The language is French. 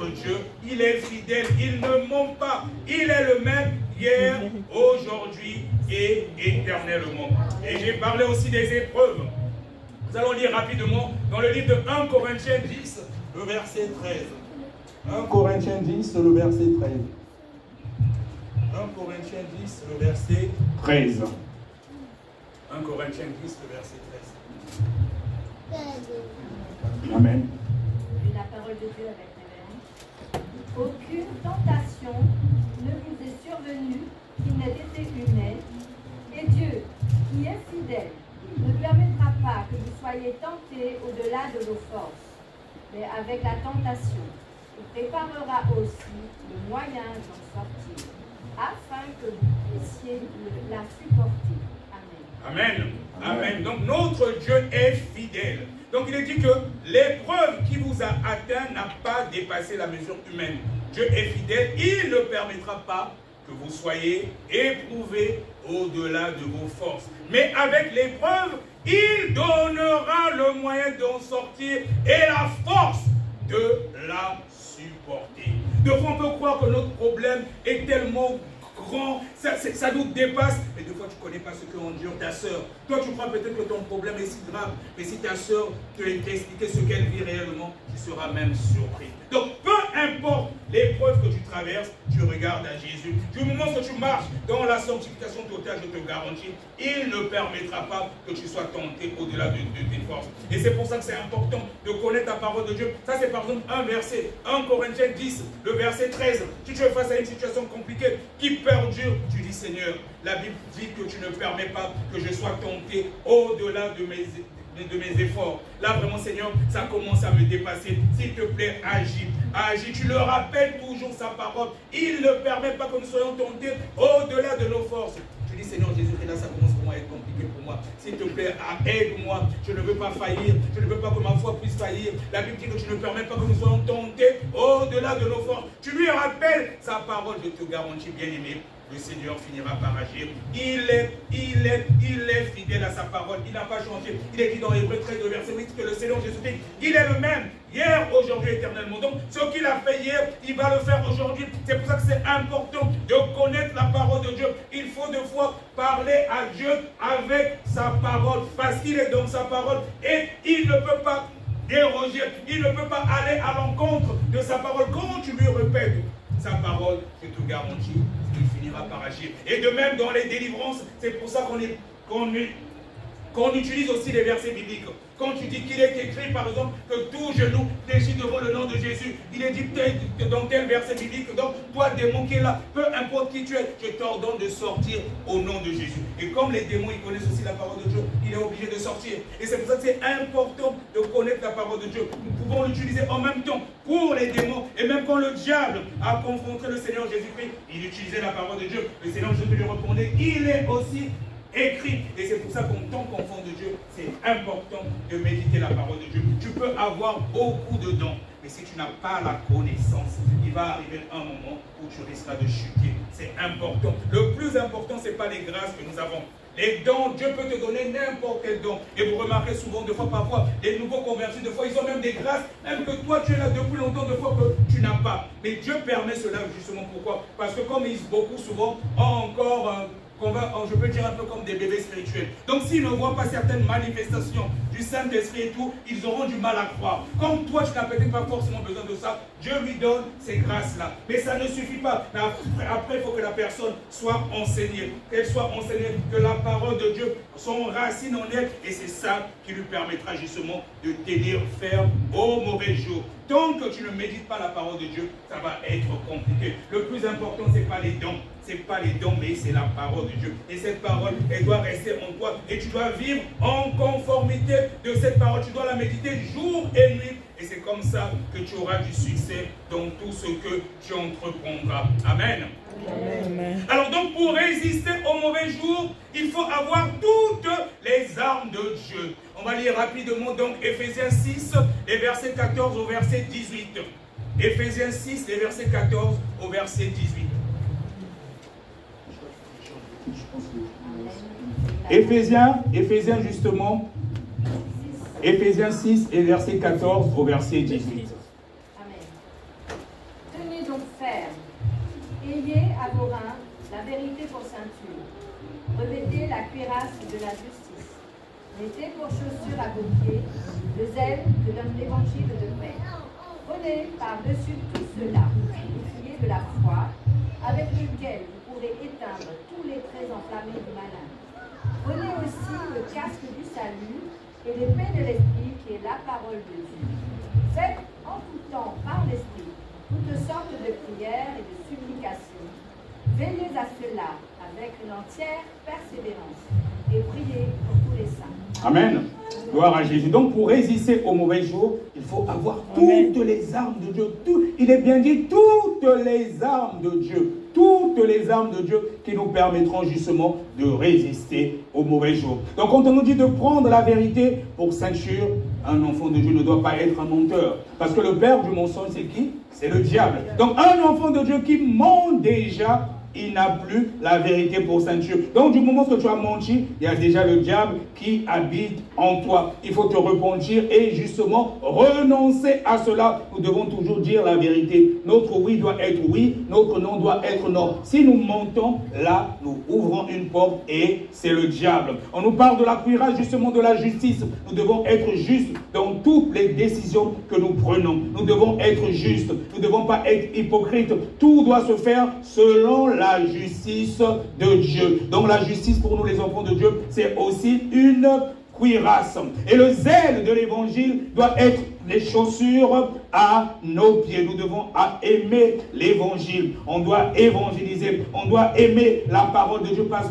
notre Dieu, il est fidèle, il ne ment pas. Il est le même hier, aujourd'hui et éternellement. Et j'ai parlé aussi des épreuves. Nous allons lire rapidement dans le livre de 1 Corinthiens 10, le verset 13. 1 Corinthiens 10, le verset 13. 1 Corinthiens 10, le verset 13. 1 Corinthiens 10, le verset 13. Amen. La parole de Dieu avec révérence. Aucune tentation ne vous est survenue qui n'ait été humaine, et Dieu, qui est fidèle, ne permettra pas que vous soyez tentés au-delà de vos forces, mais avec la tentation, il préparera aussi le moyen d'en sortir, afin que vous puissiez la supporter. Amen. Amen. Amen. Donc notre Dieu est fidèle. Donc il est dit que l'épreuve qui vous a atteint n'a pas dépassé la mesure humaine. Dieu est fidèle, il ne permettra pas que vous soyez éprouvés au-delà de vos forces. Mais avec l'épreuve, il donnera le moyen d'en sortir et la force de la supporter. Des fois, on peut croire que notre problème est tellement grand, ça nous dépasse, mais des fois tu ne connais pas ce que endure ta soeur. Toi tu crois peut-être que ton problème est si grave, mais si ta soeur te expliquer ce qu'elle vit réellement, tu seras même surpris. Donc peu importe l'épreuve que tu traverses, tu regardes à Jésus. Du moment que tu marches dans la sanctification totale, je te garantis, il ne permettra pas que tu sois tenté au-delà de tes forces. Et c'est pour ça que c'est important de connaître la parole de Dieu. Ça c'est par exemple un verset, 1 Corinthiens 10, le verset 13. Si tu es face à une situation compliquée qui perdure, tu dis Seigneur, la Bible dit que tu ne permets pas que je sois tenté au-delà de mes efforts. Là vraiment Seigneur, ça commence à me dépasser. S'il te plaît, agis. Agis. Tu le rappelles toujours sa parole. Il ne permet pas que nous soyons tentés au-delà de nos forces. Tu dis Seigneur Jésus, et là ça commence pour moi à être compliqué pour moi. S'il te plaît, aide-moi. Je ne veux pas faillir. Je ne veux pas que ma foi puisse faillir. La Bible dit que tu ne permets pas que nous soyons tentés au-delà de nos forces. Tu lui rappelles sa parole. Je te garantis, bien aimé, le Seigneur finira par agir. Il est fidèle à sa parole. Il n'a pas changé. Il est dit dans Hébreux 13, verset 8, que le Seigneur Jésus-Christ, il est le même, hier, aujourd'hui, éternellement. Donc, ce qu'il a fait hier, il va le faire aujourd'hui. C'est pour ça que c'est important de connaître la parole de Dieu. Il faut des fois parler à Dieu avec sa parole, parce qu'il est dans sa parole et il ne peut pas déroger. Il ne peut pas aller à l'encontre de sa parole. Quand tu lui répètes sa parole, je te garantis, il finira par agir. Et de même dans les délivrances, c'est pour ça qu'on utilise aussi les versets bibliques. Quand tu dis qu'il est écrit, par exemple, que tout genou fléchit devant le nom de Jésus, il est dit dans tel verset biblique, donc toi démon qui est là, peu importe qui tu es, je t'ordonne de sortir au nom de Jésus. Et comme les démons, ils connaissent aussi la parole de Dieu, il est obligé de sortir. Et c'est pour ça que c'est important de connaître la parole de Dieu. Nous pouvons l'utiliser en même temps pour les démons. Et même quand le diable a confronté le Seigneur Jésus-Christ, il utilisait la parole de Dieu. Le Seigneur Jésus lui répondait, il est aussi écrit. Et c'est pour ça qu'en tant qu'enfant de Dieu, c'est important de méditer la parole de Dieu. Tu peux avoir beaucoup de dons, mais si tu n'as pas la connaissance, il va arriver un moment où tu risqueras de chuter. C'est important. Le plus important, ce n'est pas les grâces que nous avons. Les dons, Dieu peut te donner n'importe quel don. Et vous remarquez souvent, des fois, parfois, les nouveaux convertis, des fois, ils ont même des grâces, même que toi, tu es là depuis longtemps, des fois que tu n'as pas. Mais Dieu permet cela justement. Pourquoi? Parce que comme beaucoup souvent ont encore je peux dire un peu comme des bébés spirituels. Donc s'ils ne voient pas certaines manifestations du Saint-Esprit et tout, ils auront du mal à croire. Comme toi, tu n'as peut-être pas forcément besoin de ça, Dieu lui donne ces grâces-là. Mais ça ne suffit pas. Après, il faut que la personne soit enseignée. Qu'elle soit enseignée, que la parole de Dieu, son racine en elle, et c'est ça qui lui permettra justement de tenir ferme au mauvais jour. Tant que tu ne médites pas la parole de Dieu, ça va être compliqué. Le plus important, ce n'est pas les dons. Ce n'est pas les dons, mais c'est la parole de Dieu. Et cette parole, elle doit rester en toi. Et tu dois vivre en conformité de cette parole. Tu dois la méditer jour et nuit. Et c'est comme ça que tu auras du succès dans tout ce que tu entreprendras. Amen. Amen. Alors donc, pour résister aux mauvais jours, il faut avoir toutes les armes de Dieu. On va lire rapidement donc Éphésiens 6, les versets 14 au verset 18. Éphésiens 6, les versets 14 au verset 18. Éphésiens justement, Éphésiens 6 et verset 14 au verset 18. Liez à vos reins la vérité pour ceinture. Revêtez la cuirasse de la justice. Mettez pour chaussures à vos pieds le zèle que donne l'évangile de paix. Prenez par-dessus tout cela le bouclier de la foi, avec lequel vous pourrez éteindre tous les traits enflammés du malin. Prenez aussi le casque du salut et l'épée de l'esprit qui est la parole de Dieu. Faites en tout temps par l'esprit toutes sortes de prières et de supplications. Veillez à cela avec une entière persévérance et priez pour tous les saints. Amen. Gloire à Jésus. Donc pour résister aux mauvais jours, il faut avoir toutes les armes de Dieu. Il est bien dit, toutes les armes de Dieu. Toutes les armes de Dieu qui nous permettront justement de résister aux mauvais jours. Donc quand on nous dit de prendre la vérité pour ceinture, un enfant de Dieu ne doit pas être un menteur. Parce que le père du mensonge, c'est qui? C'est le diable. Donc un enfant de Dieu qui ment déjà, il n'a plus la vérité pour ceinture. Donc du moment que tu as menti, il y a déjà le diable qui habite en toi. Il faut te repentir et justement renoncer à cela. Nous devons toujours dire la vérité. Notre oui doit être oui, notre non doit être non. Si nous mentons, là, nous ouvrons une porte et c'est le diable. On nous parle de la cuirasse justement de la justice. Nous devons être justes dans toutes les décisions que nous prenons. Nous devons être justes. Nous ne devons pas être hypocrites. Tout doit se faire selon la justice de Dieu. Donc la justice pour nous les enfants de Dieu, c'est aussi une cuirasse. Et le zèle de l'évangile doit être les chaussures à nos pieds. Nous devons aimer l'évangile. On doit évangéliser. On doit aimer la parole de Dieu parce